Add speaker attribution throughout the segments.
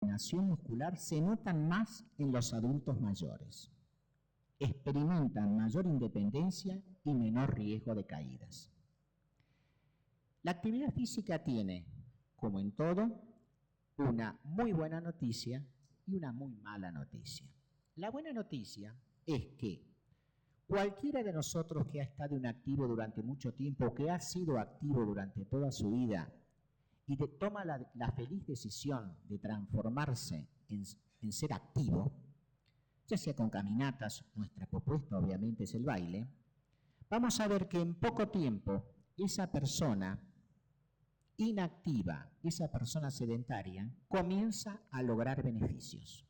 Speaker 1: coordinación muscular se notan más en los adultos mayores. Experimentan mayor independencia y menor riesgo de caídas. La actividad física tiene, como en todo, una muy buena noticia y una muy mala noticia. La buena noticia es que cualquiera de nosotros que ha estado inactivo durante mucho tiempo o que ha sido activo durante toda su vida y toma la feliz decisión de transformarse en ser activo, ya sea con caminatas, nuestra propuesta obviamente es el baile, vamos a ver que en poco tiempo esa persona inactiva, esa persona sedentaria, comienza a lograr beneficios.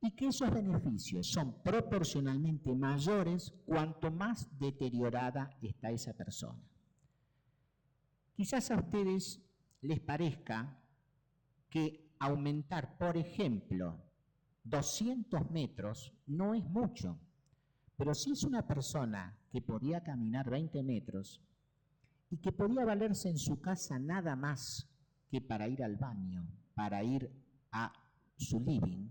Speaker 1: Y que esos beneficios son proporcionalmente mayores cuanto más deteriorada está esa persona. Quizás a ustedes les parezca que aumentar, por ejemplo, 200 metros no es mucho, pero si es una persona que podía caminar 20 metros y que podía valerse en su casa nada más que para ir al baño, para ir a su living,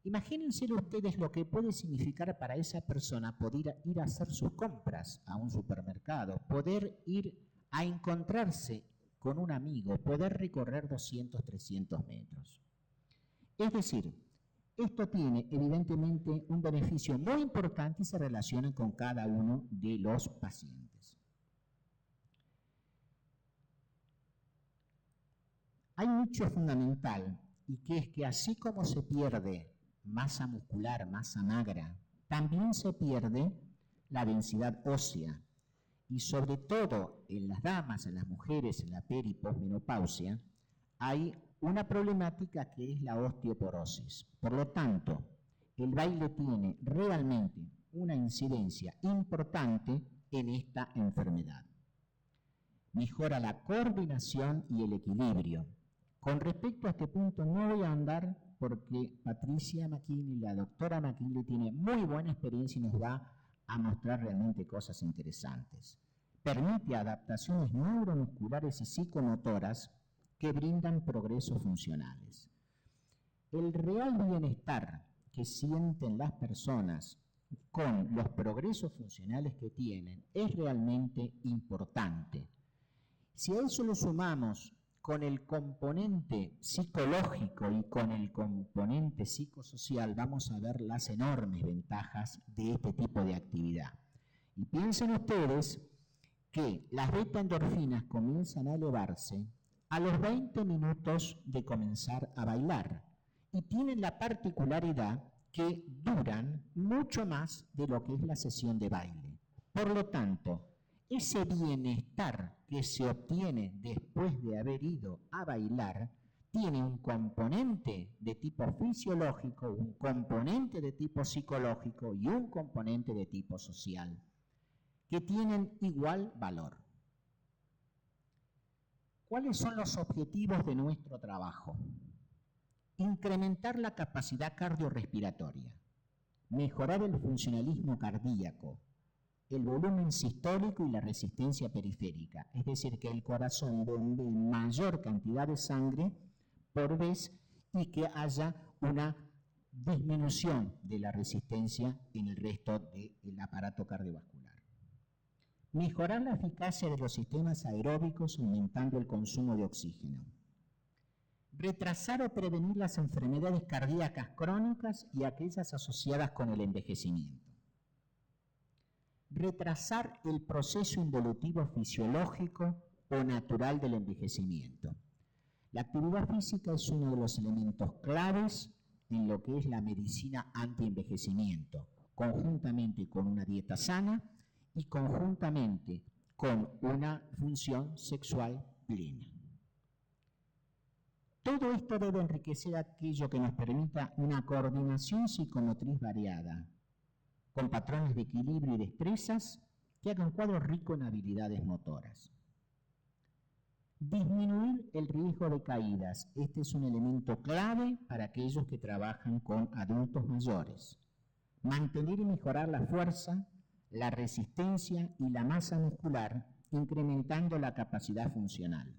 Speaker 1: imagínense ustedes lo que puede significar para esa persona poder ir a hacer sus compras a un supermercado, poder ir a encontrarse con un amigo, poder recorrer 200, 300 metros. Es decir, esto tiene evidentemente un beneficio muy importante y se relaciona con cada uno de los pacientes. Hay un hecho fundamental, y que es que así como se pierde masa muscular, masa magra, también se pierde la densidad ósea. Y sobre todo en las damas, en las mujeres, en la peri- y posmenopausia, hay una problemática que es la osteoporosis. Por lo tanto, el baile tiene realmente una incidencia importante en esta enfermedad. Mejora la coordinación y el equilibrio. Con respecto a este punto no voy a andar porque Patricia McKinley, la doctora McKinley, tiene muy buena experiencia y nos va a mostrar realmente cosas interesantes. Permite adaptaciones neuromusculares y psicomotoras que brindan progresos funcionales. El real bienestar que sienten las personas con los progresos funcionales que tienen es realmente importante. Si a eso lo sumamos con el componente psicológico y con el componente psicosocial, vamos a ver las enormes ventajas de este tipo de actividad. Y piensen ustedes que las beta-endorfinas comienzan a elevarse a los 20 minutos de comenzar a bailar y tienen la particularidad que duran mucho más de lo que es la sesión de baile. Por lo tanto, ese bienestar que se obtiene después de haber ido a bailar tiene un componente de tipo fisiológico, un componente de tipo psicológico y un componente de tipo social, que tienen igual valor. ¿Cuáles son los objetivos de nuestro trabajo? Incrementar la capacidad cardiorrespiratoria, mejorar el funcionalismo cardíaco, el volumen sistólico y la resistencia periférica, es decir, que el corazón bombee mayor cantidad de sangre por vez y que haya una disminución de la resistencia en el resto del aparato cardiovascular. Mejorar la eficacia de los sistemas aeróbicos aumentando el consumo de oxígeno. Retrasar o prevenir las enfermedades cardíacas crónicas y aquellas asociadas con el envejecimiento. Retrasar el proceso involutivo fisiológico o natural del envejecimiento. La actividad física es uno de los elementos claves en lo que es la medicina anti-envejecimiento, conjuntamente con una dieta sana y conjuntamente con una función sexual plena. Todo esto debe enriquecer aquello que nos permita una coordinación psicomotriz variada, con patrones de equilibrio y destrezas que hagan un cuadro rico en habilidades motoras. Disminuir el riesgo de caídas. Este es un elemento clave para aquellos que trabajan con adultos mayores. Mantener y mejorar la fuerza, la resistencia y la masa muscular, incrementando la capacidad funcional.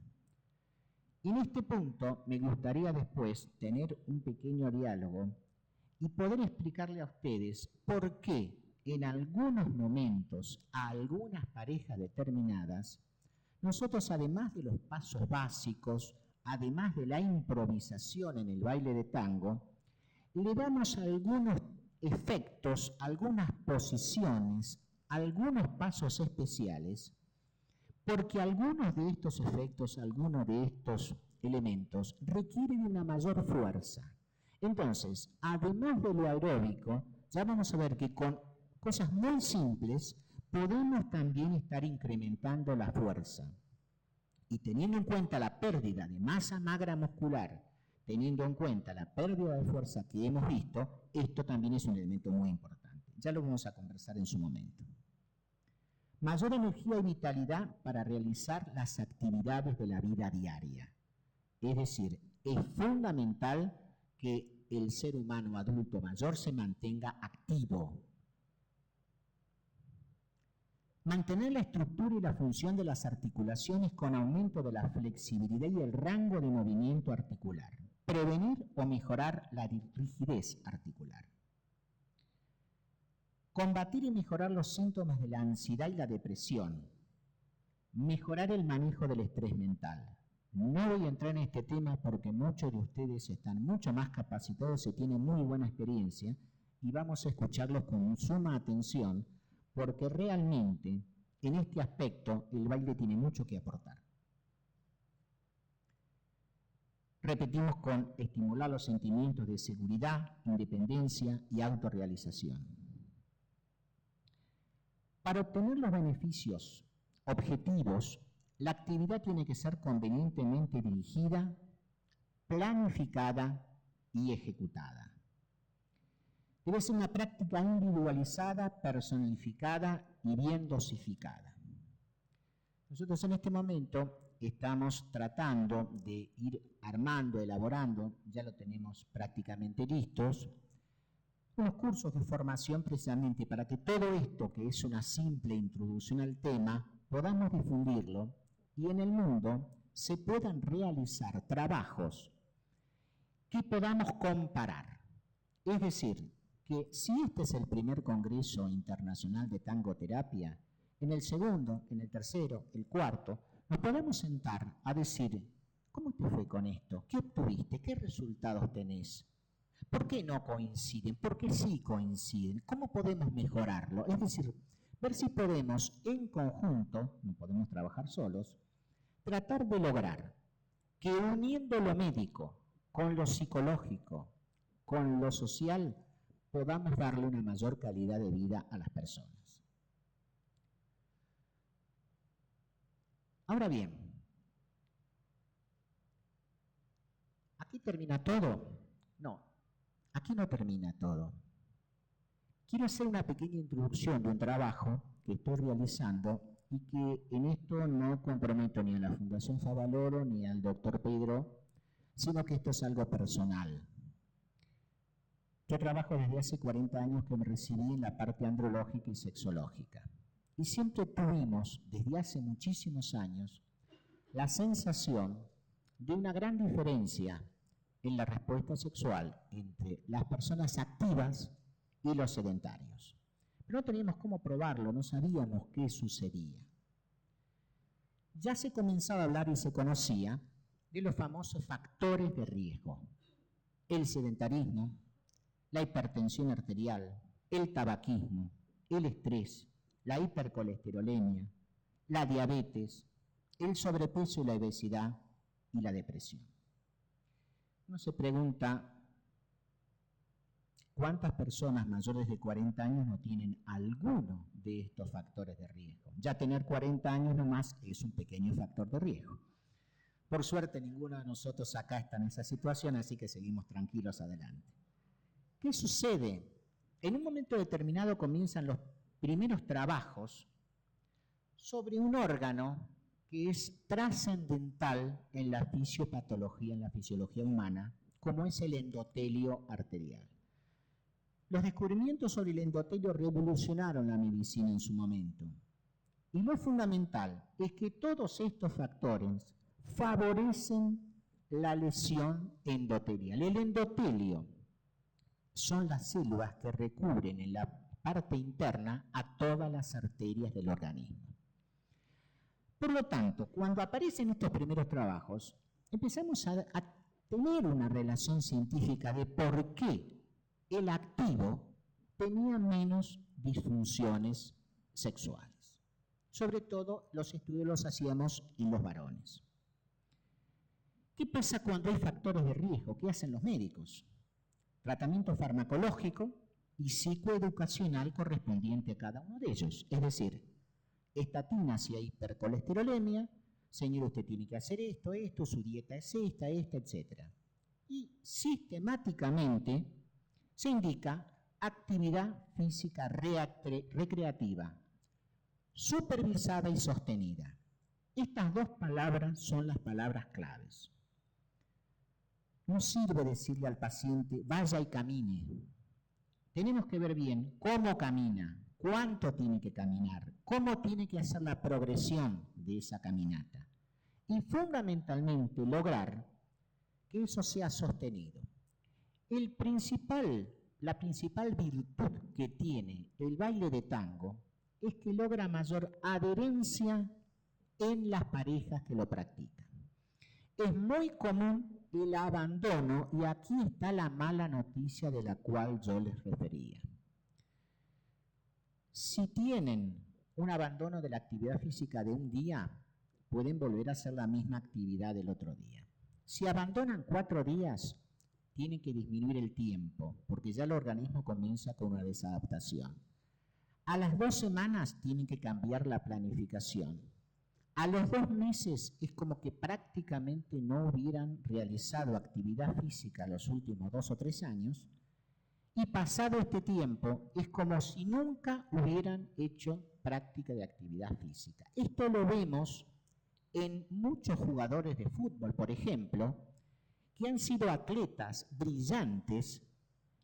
Speaker 1: En este punto me gustaría después tener un pequeño diálogo y poder explicarle a ustedes por qué en algunos momentos a algunas parejas determinadas, nosotros además de los pasos básicos, además de la improvisación en el baile de tango, le damos algunos efectos, algunas posiciones, algunos pasos especiales, porque algunos de estos efectos, algunos de estos elementos requieren una mayor fuerza. Entonces, además de lo aeróbico, ya vamos a ver que con cosas muy simples podemos también estar incrementando la fuerza. Y teniendo en cuenta la pérdida de masa magra muscular, teniendo en cuenta la pérdida de fuerza que hemos visto, esto también es un elemento muy importante. Ya lo vamos a conversar en su momento. Mayor energía y vitalidad para realizar las actividades de la vida diaria. Es decir, es fundamental que el ser humano adulto mayor se mantenga activo. Mantener la estructura y la función de las articulaciones con aumento de la flexibilidad y el rango de movimiento articular. Prevenir o mejorar la rigidez articular. Combatir y mejorar los síntomas de la ansiedad y la depresión. Mejorar el manejo del estrés mental. No voy a entrar en este tema porque muchos de ustedes están mucho más capacitados y tienen muy buena experiencia y vamos a escucharlos con suma atención porque realmente en este aspecto el baile tiene mucho que aportar. Repetimos con estimular los sentimientos de seguridad, independencia y autorrealización. Para obtener los beneficios objetivos, la actividad tiene que ser convenientemente dirigida, planificada y ejecutada. Debe ser una práctica individualizada, personalificada y bien dosificada. Nosotros en este momento estamos tratando de ir armando, elaborando, ya lo tenemos prácticamente listos, unos cursos de formación precisamente para que todo esto, que es una simple introducción al tema, podamos difundirlo y en el mundo se puedan realizar trabajos que podamos comparar. Es decir, que si este es el primer Congreso Internacional de Tangoterapia, en el segundo, en el tercero, el cuarto, nos podemos sentar a decir, ¿cómo te fue con esto? ¿Qué obtuviste? ¿Qué resultados tenés? ¿Por qué no coinciden? ¿Por qué sí coinciden? ¿Cómo podemos mejorarlo? Es decir, ver si podemos en conjunto, no podemos trabajar solos, tratar de lograr que uniendo lo médico con lo psicológico, con lo social, podamos darle una mayor calidad de vida a las personas. Ahora bien, ¿aquí termina todo? No, aquí no termina todo. Quiero hacer una pequeña introducción de un trabajo que estoy realizando y que en esto no comprometo ni a la Fundación Favaloro ni al doctor Pedro, sino que esto es algo personal. Yo trabajo desde hace 40 años que me recibí en la parte andrológica y sexológica. Y siempre tuvimos, desde hace muchísimos años, la sensación de una gran diferencia en la respuesta sexual entre las personas activas y los sedentarios. Pero no teníamos cómo probarlo, no sabíamos qué sucedía. Ya se comenzaba a hablar y se conocía de los famosos factores de riesgo. El sedentarismo, la hipertensión arterial, el tabaquismo, el estrés, la hipercolesterolemia, la diabetes, el sobrepeso y la obesidad y la depresión. Uno se pregunta, ¿cuántas personas mayores de 40 años no tienen alguno de estos factores de riesgo? Ya tener 40 años nomás es un pequeño factor de riesgo. Por suerte, ninguno de nosotros acá está en esa situación, así que seguimos tranquilos adelante. ¿Qué sucede? En un momento determinado comienzan los primeros trabajos sobre un órgano que es trascendental en la fisiopatología, en la fisiología humana, como es el endotelio arterial. Los descubrimientos sobre el endotelio revolucionaron la medicina en su momento. Y lo fundamental es que todos estos factores favorecen la lesión endotelial. El endotelio son las células que recubren en la parte interna a todas las arterias del organismo. Por lo tanto, cuando aparecen estos primeros trabajos, empezamos a tener una relación científica de por qué el activo tenía menos disfunciones sexuales. Sobre todo, los estudios los hacíamos en los varones. ¿Qué pasa cuando hay factores de riesgo? ¿Qué hacen los médicos? Tratamiento farmacológico y psicoeducacional correspondiente a cada uno de ellos. Es decir, estatina si hay hipercolesterolemia, señor, usted tiene que hacer esto, su dieta es esta, etc. Y sistemáticamente se indica actividad física recreativa, supervisada y sostenida. Estas dos palabras son las palabras claves. No sirve decirle al paciente, vaya y camine. Tenemos que ver bien cómo camina, cuánto tiene que caminar, cómo tiene que hacer la progresión de esa caminata. Y fundamentalmente lograr que eso sea sostenido. La principal virtud que tiene el baile de tango es que logra mayor adherencia en las parejas que lo practican. Es muy común el abandono, y aquí está la mala noticia de la cual yo les refería. Si tienen un abandono de la actividad física de un día, pueden volver a hacer la misma actividad del otro día. Si abandonan 4 días, tienen que disminuir el tiempo, porque ya el organismo comienza con una desadaptación. A las 2 semanas tienen que cambiar la planificación. A los 2 meses es como que prácticamente no hubieran realizado actividad física los últimos 2 o 3 años, y pasado este tiempo es como si nunca hubieran hecho práctica de actividad física. Esto lo vemos en muchos jugadores de fútbol, por ejemplo, que han sido atletas brillantes,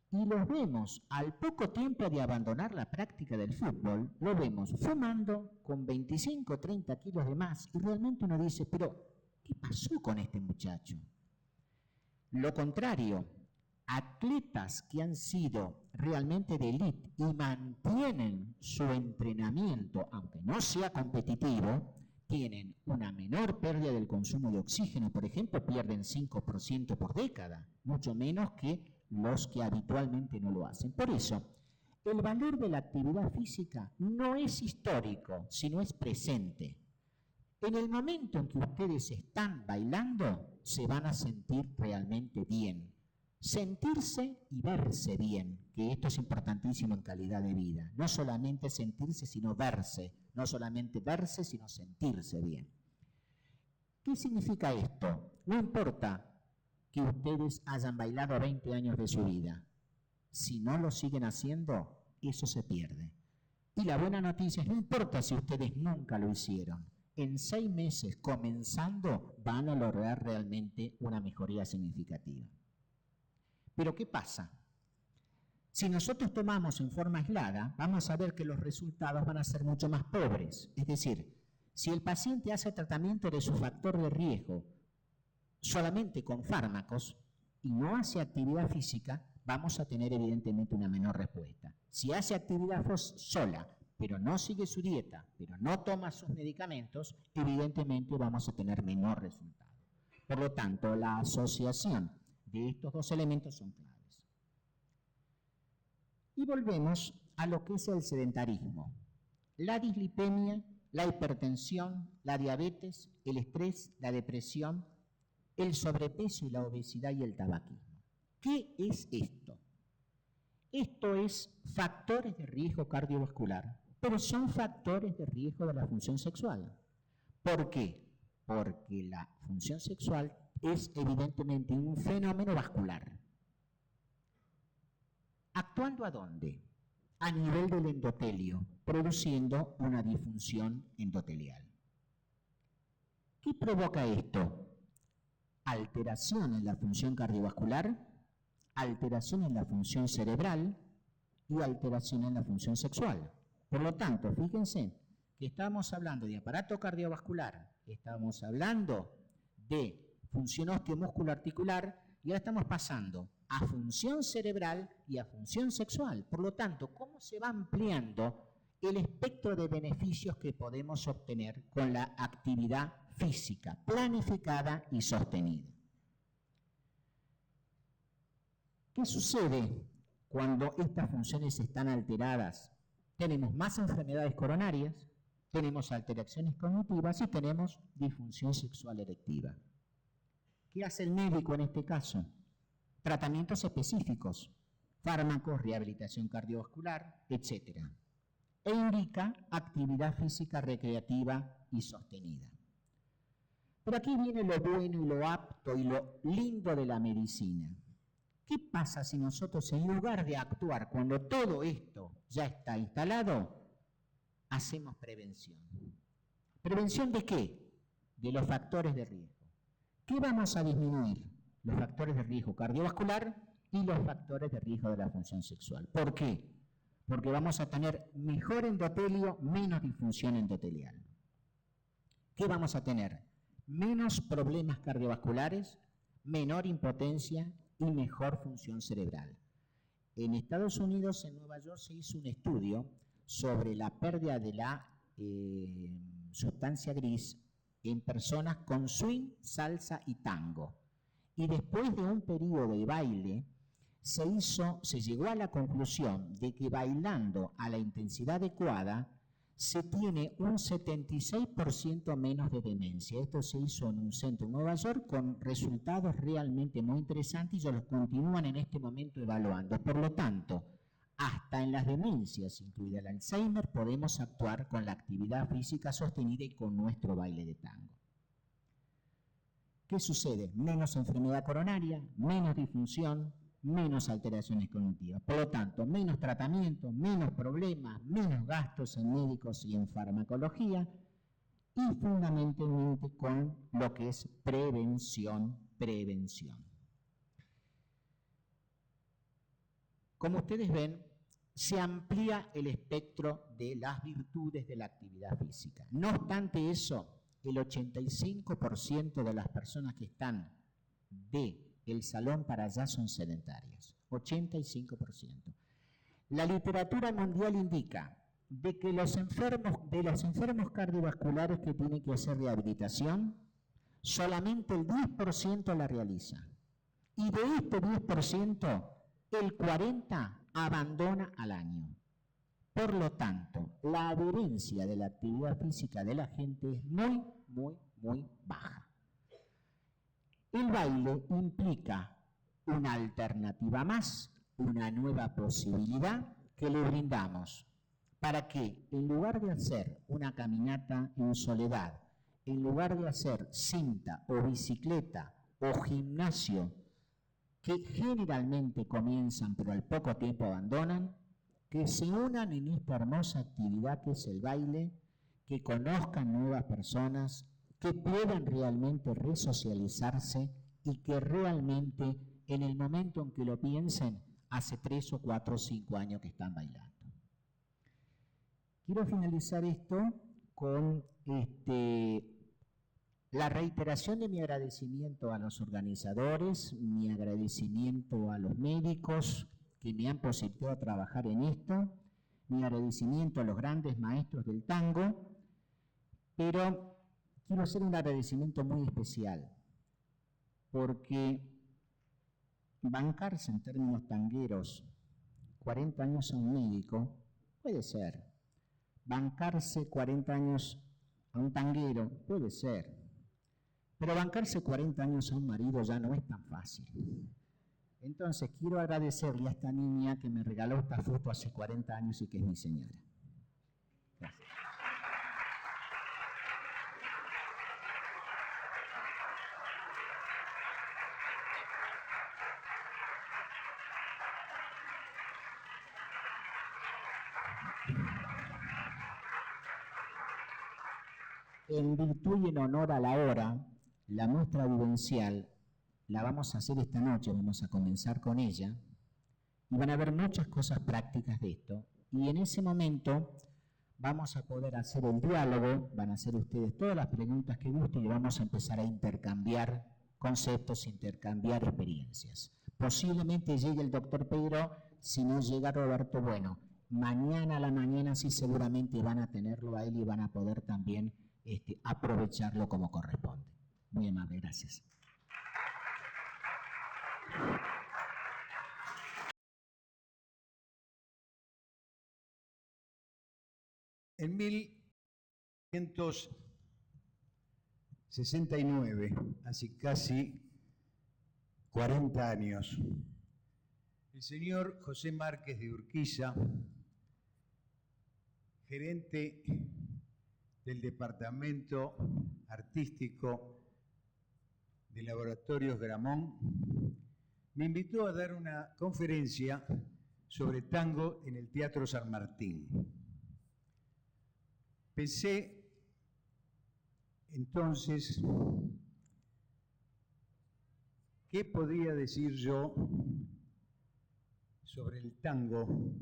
Speaker 1: y los vemos al poco tiempo de abandonar la práctica del fútbol, lo vemos fumando con 25 o 30 kilos de más, y realmente uno dice, pero ¿qué pasó con este muchacho? Lo contrario, atletas que han sido realmente de élite y mantienen su entrenamiento, aunque no sea competitivo, tienen una menor pérdida del consumo de oxígeno, por ejemplo, pierden 5% por década, mucho menos que los que habitualmente no lo hacen. Por eso, el valor de la actividad física no es histórico, sino es presente. En el momento en que ustedes están bailando, se van a sentir realmente bien. Sentirse y verse bien, que esto es importantísimo en calidad de vida. No solamente sentirse, sino verse. No solamente verse, sino sentirse bien. ¿Qué significa esto? No importa que ustedes hayan bailado 20 años de su vida. Si no lo siguen haciendo, eso se pierde. Y la buena noticia es, no importa si ustedes nunca lo hicieron. En 6 meses, comenzando, van a lograr realmente una mejoría significativa. Pero ¿qué pasa? Si nosotros tomamos en forma aislada, vamos a ver que los resultados van a ser mucho más pobres. Es decir, si el paciente hace tratamiento de su factor de riesgo solamente con fármacos y no hace actividad física, vamos a tener evidentemente una menor respuesta. Si hace actividad sola, pero no sigue su dieta, pero no toma sus medicamentos, evidentemente vamos a tener menor resultado. Por lo tanto, la asociación de estos 2 elementos son claves. Y volvemos a lo que es el sedentarismo. La dislipemia, la hipertensión, la diabetes, el estrés, la depresión, el sobrepeso y la obesidad y el tabaquismo. ¿Qué es esto? Esto es factores de riesgo cardiovascular, pero son factores de riesgo de la función sexual. ¿Por qué? Porque la función sexual es evidentemente un fenómeno vascular. ¿Actuando a dónde? A nivel del endotelio, produciendo una disfunción endotelial. ¿Qué provoca esto? Alteración en la función cardiovascular, alteración en la función cerebral y alteración en la función sexual. Por lo tanto, fíjense que estamos hablando de aparato cardiovascular, estamos hablando de función osteomusculoarticular, y ahora estamos pasando a función cerebral y a función sexual. Por lo tanto, ¿cómo se va ampliando el espectro de beneficios que podemos obtener con la actividad física planificada y sostenida? ¿Qué sucede cuando estas funciones están alteradas? Tenemos más enfermedades coronarias, tenemos alteraciones cognitivas y tenemos disfunción sexual erectiva. ¿Qué hace el médico en este caso? Tratamientos específicos, fármacos, rehabilitación cardiovascular, etc. E indica actividad física recreativa y sostenida. Pero aquí viene lo bueno y lo apto y lo lindo de la medicina. ¿Qué pasa si nosotros, en lugar de actuar cuando todo esto ya está instalado, hacemos prevención? ¿Prevención de qué? De los factores de riesgo. ¿Qué vamos a disminuir? Los factores de riesgo cardiovascular y los factores de riesgo de la función sexual. ¿Por qué? Porque vamos a tener mejor endotelio, menos disfunción endotelial. ¿Qué vamos a tener? Menos problemas cardiovasculares, menor impotencia y mejor función cerebral. En Estados Unidos, en Nueva York, se hizo un estudio sobre la pérdida de la sustancia gris en personas con swing, salsa y tango. Y después de un periodo de baile, se llegó a la conclusión de que bailando a la intensidad adecuada se tiene un 76% menos de demencia. Esto se hizo en un centro en Nueva York con resultados realmente muy interesantes y ellos los continúan en este momento evaluando. Por lo tanto, hasta en las demencias, incluida el Alzheimer, podemos actuar con la actividad física sostenida y con nuestro baile de tango. ¿Qué sucede? Menos enfermedad coronaria, menos disfunción, menos alteraciones cognitivas. Por lo tanto, menos tratamiento, menos problemas, menos gastos en médicos y en farmacología, y fundamentalmente con lo que es prevención. Como ustedes ven, se amplía el espectro de las virtudes de la actividad física. No obstante eso, el 85% de las personas que están del salón para allá son sedentarias. 85%. La literatura mundial indica de que de los enfermos cardiovasculares que tienen que hacer rehabilitación, solamente el 10% la realiza. Y de este 10%, el 40% abandona al año. Por lo tanto, la adherencia de la actividad física de la gente es muy, muy, muy baja. El baile implica una alternativa más, una nueva posibilidad que le brindamos para que, en lugar de hacer una caminata en soledad, en lugar de hacer cinta o bicicleta o gimnasio, que generalmente comienzan pero al poco tiempo abandonan, que se unan en esta hermosa actividad que es el baile, que conozcan nuevas personas, que puedan realmente resocializarse y que realmente en el momento en que lo piensen, hace 3 o 4 o 5 años que están bailando. Quiero finalizar esto con la reiteración de mi agradecimiento a los organizadores, mi agradecimiento a los médicos que me han posibilitado trabajar en esto, mi agradecimiento a los grandes maestros del tango, pero quiero hacer un agradecimiento muy especial, porque bancarse en términos tangueros 40 años a un médico puede ser, bancarse 40 años a un tanguero puede ser, pero bancarse 40 años a un marido ya no es tan fácil. Entonces quiero agradecerle a esta niña que me regaló esta foto hace 40 años y que es mi señora. Gracias. En virtud y en honor a la hora, la muestra vivencial la vamos a hacer esta noche, vamos a comenzar con ella, y van a haber muchas cosas prácticas de esto, y en ese momento vamos a poder hacer el diálogo, van a hacer ustedes todas las preguntas que gusten y vamos a empezar a intercambiar conceptos, intercambiar experiencias. Posiblemente llegue el doctor Pedro, si no llega Roberto, bueno, mañana a la mañana sí seguramente van a tenerlo a él y van a poder también aprovecharlo como corresponde. Muy amable, gracias.
Speaker 2: En 1969, hace casi 40 años, el señor José Márquez de Urquiza, gerente del Departamento Artístico de Laboratorios Gramont, me invitó a dar una conferencia sobre tango en el Teatro San Martín. Pensé entonces, ¿qué podría decir yo sobre el tango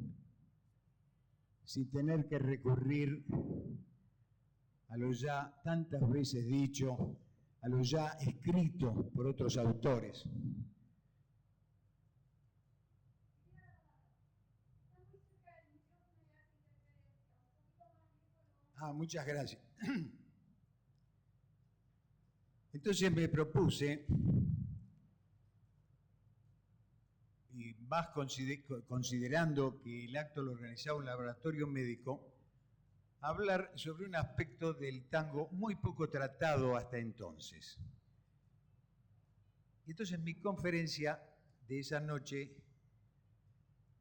Speaker 2: sin tener que recurrir a lo ya tantas veces dicho, a lo ya escrito por otros autores? Muchas gracias. Entonces me propuse, y más considerando que el acto lo organizaba un laboratorio médico, hablar sobre un aspecto del tango muy poco tratado hasta entonces. Y entonces mi conferencia de esa noche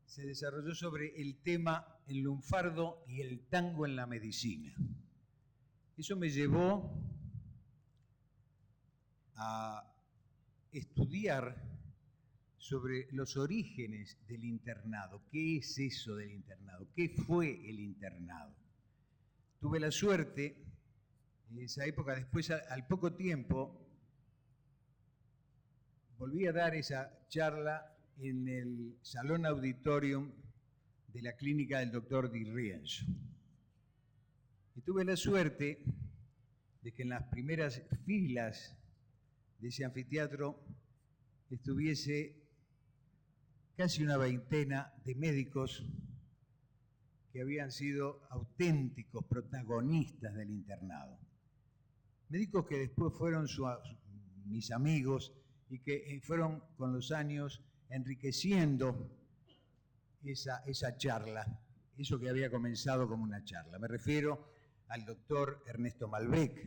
Speaker 2: se desarrolló sobre el tema el lunfardo y el tango en la medicina. Eso me llevó a estudiar sobre los orígenes del internado. ¿Qué es eso del internado? ¿Qué fue el internado? Tuve la suerte, en esa época, después al poco tiempo, volví a dar esa charla en el Salón Auditorium de la clínica del doctor Di Rienzo. Y tuve la suerte de que en las primeras filas de ese anfiteatro estuviese casi una veintena de médicos que habían sido auténticos protagonistas del internado. Médicos que después fueron mis amigos y que fueron con los años enriqueciendo esa charla, eso que había comenzado como una charla. Me refiero al doctor Ernesto Malbec,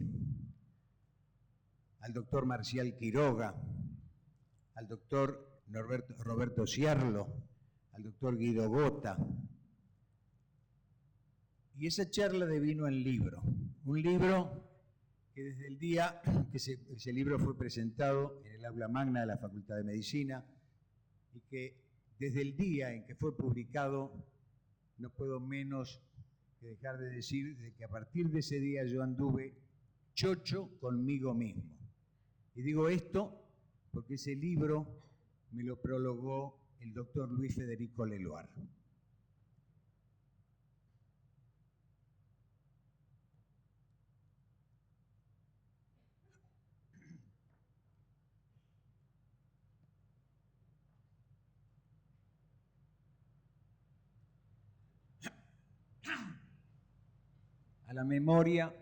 Speaker 2: al doctor Marcial Quiroga, al doctor Roberto Ciarlo, al doctor Guido Gota. Y esa charla devino en libro, un libro que desde el día que ese libro fue presentado en el aula magna de la Facultad de Medicina y que desde el día en que fue publicado no puedo menos que dejar de decir de que a partir de ese día yo anduve chocho conmigo mismo. Y digo esto porque ese libro me lo prologó el doctor Luis Federico Leloir. A la memoria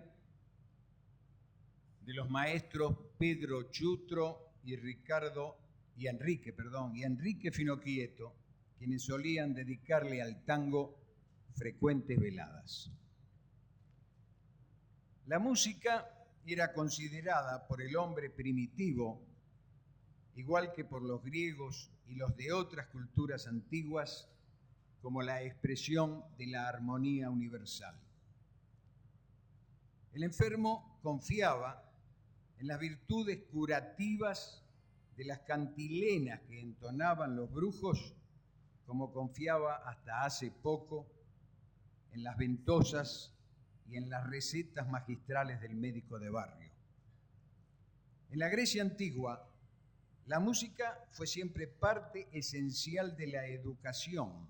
Speaker 2: de los maestros Pedro Chutro y Enrique Finoquieto, quienes solían dedicarle al tango frecuentes veladas. La música era considerada por el hombre primitivo, igual que por los griegos y los de otras culturas antiguas, como la expresión de la armonía universal. El enfermo confiaba en las virtudes curativas de las cantilenas que entonaban los brujos, como confiaba hasta hace poco en las ventosas y en las recetas magistrales del médico de barrio. En la Grecia antigua, la música fue siempre parte esencial de la educación,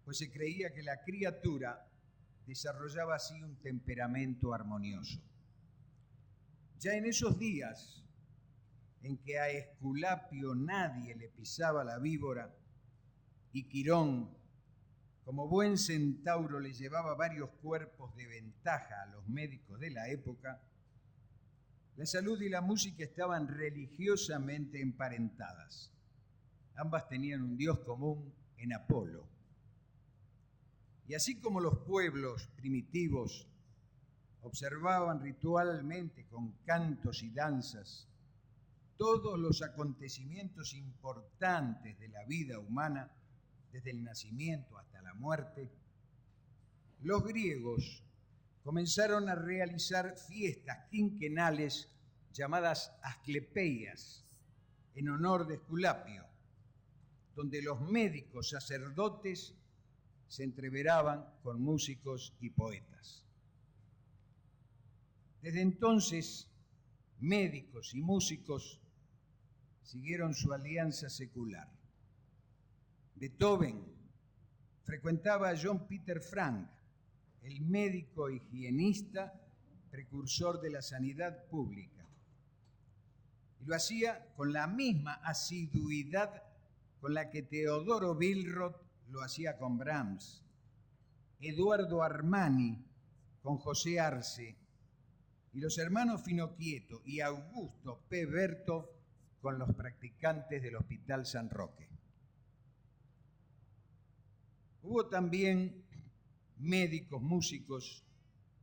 Speaker 2: pues se creía que la criatura desarrollaba así un temperamento armonioso. Ya en esos días, en que a Esculapio nadie le pisaba la víbora y Quirón, como buen centauro, le llevaba varios cuerpos de ventaja a los médicos de la época, la salud y la música estaban religiosamente emparentadas. Ambas tenían un dios común en Apolo. Y así como los pueblos primitivos observaban ritualmente con cantos y danzas todos los acontecimientos importantes de la vida humana, desde el nacimiento hasta la muerte, los griegos comenzaron a realizar fiestas quinquenales llamadas asclepeias, en honor de Esculapio, donde los médicos sacerdotes se entreveraban con músicos y poetas. Desde entonces, médicos y músicos siguieron su alianza secular. Beethoven frecuentaba a John Peter Frank, el médico higienista precursor de la sanidad pública. Y lo hacía con la misma asiduidad con la que Teodoro Billroth lo hacía con Brahms, Eduardo Armani con José Arce, y los hermanos Finocchieto y Augusto P. Berto con los practicantes del Hospital San Roque. Hubo también médicos músicos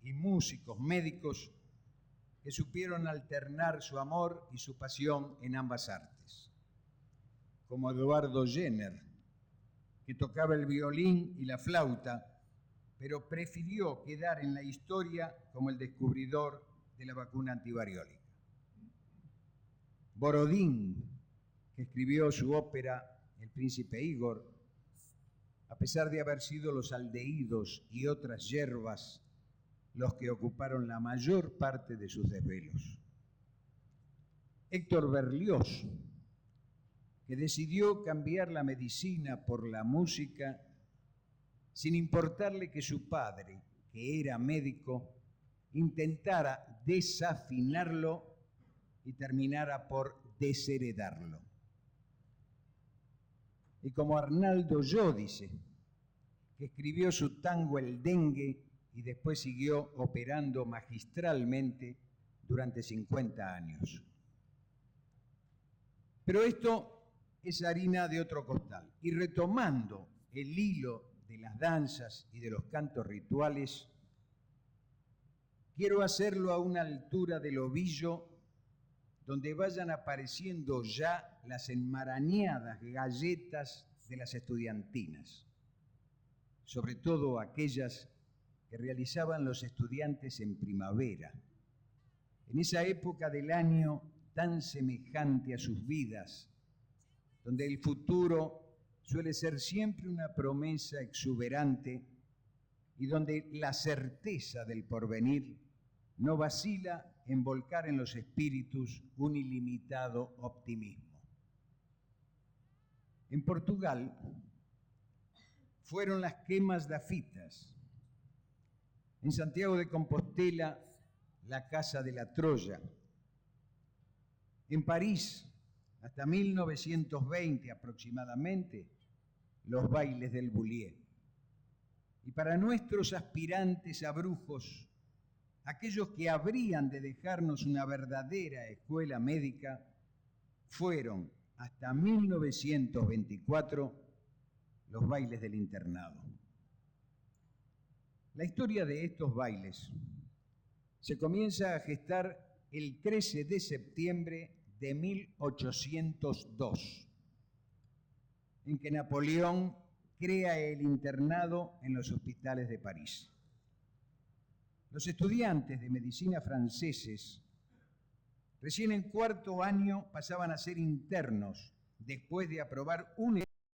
Speaker 2: y músicos médicos que supieron alternar su amor y su pasión en ambas artes, como Eduardo Jenner, que tocaba el violín y la flauta, pero prefirió quedar en la historia como el descubridor de la vacuna antivariólica. Borodín, que escribió su ópera El Príncipe Igor, a pesar de haber sido los aldehídos y otras hierbas los que ocuparon la mayor parte de sus desvelos. Héctor Berlioz, que decidió cambiar la medicina por la música sin importarle que su padre, que era médico, intentara desafinarlo y terminara por desheredarlo. Y como Arnaldo Giodice, que escribió su tango El Dengue y después siguió operando magistralmente durante 50 años. Pero esto es harina de otro costal. Y retomando el hilo de las danzas y de los cantos rituales, quiero hacerlo a una altura del ovillo donde vayan apareciendo ya las enmarañadas galletas de las estudiantinas, sobre todo aquellas que realizaban los estudiantes en primavera, en esa época del año tan semejante a sus vidas, donde el futuro suele ser siempre una promesa exuberante y donde la certeza del porvenir no vacila en volcar en los espíritus un ilimitado optimismo. En Portugal fueron las quemas da fitas. En Santiago de Compostela, la Casa de la Troya. En París, hasta 1920 aproximadamente, los bailes del Bullier. Y para nuestros aspirantes a brujos, aquellos que habrían de dejarnos una verdadera escuela médica, fueron hasta 1924 los bailes del internado. La historia de estos bailes se comienza a gestar el 13 de septiembre de 1802, en que Napoleón crea el internado en los hospitales de París. Los estudiantes de medicina franceses, recién en cuarto año, pasaban a ser internos después de aprobar un